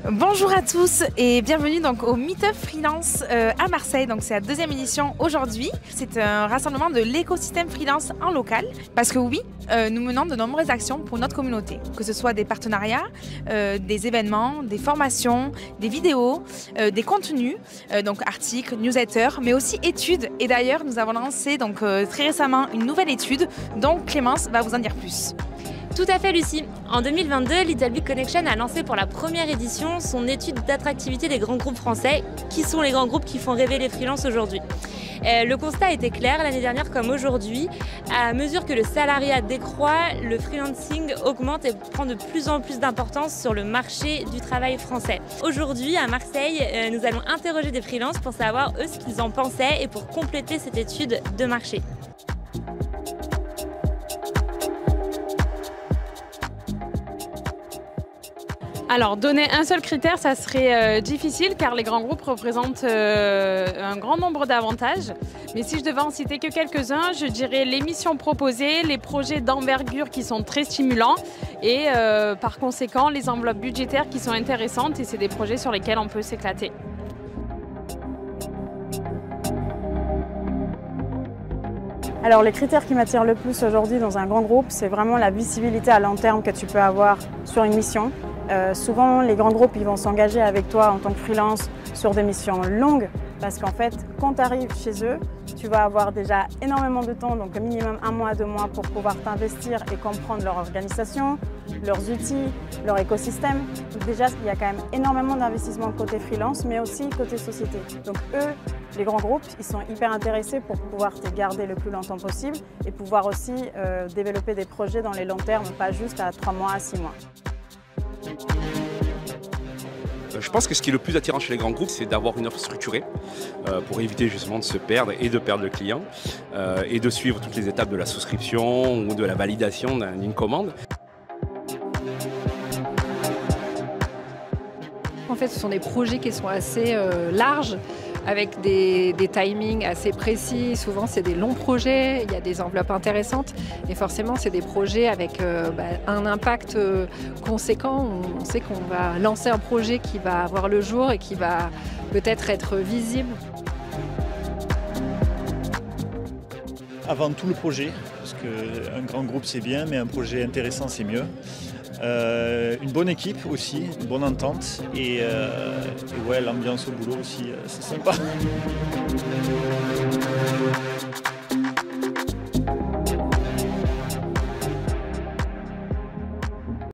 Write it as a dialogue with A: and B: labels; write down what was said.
A: Bonjour à tous et bienvenue donc au Meetup Freelance à Marseille. Donc c'est la deuxième édition aujourd'hui. C'est un rassemblement de l'écosystème freelance en local parce que oui, nous menons de nombreuses actions pour notre communauté, que ce soit des partenariats, des événements, des formations, des vidéos, des contenus, donc articles, newsletters, mais aussi études. Et d'ailleurs, nous avons lancé donc très récemment une nouvelle étude dont Clémence va vous en dire plus.
B: Tout à fait Lucie. En 2022, Little Big Connection a lancé pour la première édition son étude d'attractivité des grands groupes français. Qui sont les grands groupes qui font rêver les freelances aujourd'hui? Le constat était clair l'année dernière comme aujourd'hui. À mesure que le salariat décroît, le freelancing augmente et prend de plus en plus d'importance sur le marché du travail français. Aujourd'hui, à Marseille, nous allons interroger des freelances pour savoir eux ce qu'ils en pensaient et pour compléter cette étude de marché.
C: Alors, donner un seul critère, ça serait difficile car les grands groupes représentent un grand nombre d'avantages. Mais si je devais en citer que quelques-uns, je dirais les missions proposées, les projets d'envergure qui sont très stimulants et par conséquent les enveloppes budgétaires qui sont intéressantes et c'est des projets sur lesquels on peut s'éclater.
D: Alors les critères qui m'attirent le plus aujourd'hui dans un grand groupe, c'est vraiment la visibilité à long terme que tu peux avoir sur une mission. Souvent, les grands groupes ils vont s'engager avec toi en tant que freelance sur des missions longues parce qu'en fait, quand tu arrives chez eux, tu vas avoir déjà énormément de temps, donc minimum 1 mois, 2 mois pour pouvoir t'investir et comprendre leur organisation, leurs outils, leur écosystème. Donc déjà, il y a quand même énormément d'investissement côté freelance, mais aussi côté société. Donc eux, les grands groupes, ils sont hyper intéressés pour pouvoir te garder le plus longtemps possible et pouvoir aussi développer des projets dans les longs termes, pas juste à 3 mois, à 6 mois.
E: Je pense que ce qui est le plus attirant chez les grands groupes, c'est d'avoir une offre structurée pour éviter justement de se perdre et de perdre le client et de suivre toutes les étapes de la souscription ou de la validation d'une commande.
F: En fait, ce sont des projets qui sont assez larges, avec des timings assez précis. Souvent, c'est des longs projets, il y a des enveloppes intéressantes. Et forcément, c'est des projets avec un impact conséquent. On sait qu'on va lancer un projet qui va avoir le jour et qui va peut-être être visible.
G: Avant tout le projet, parce qu'un grand groupe c'est bien, mais un projet intéressant c'est mieux. Une bonne équipe aussi, une bonne entente et ouais, l'ambiance au boulot aussi, c'est sympa.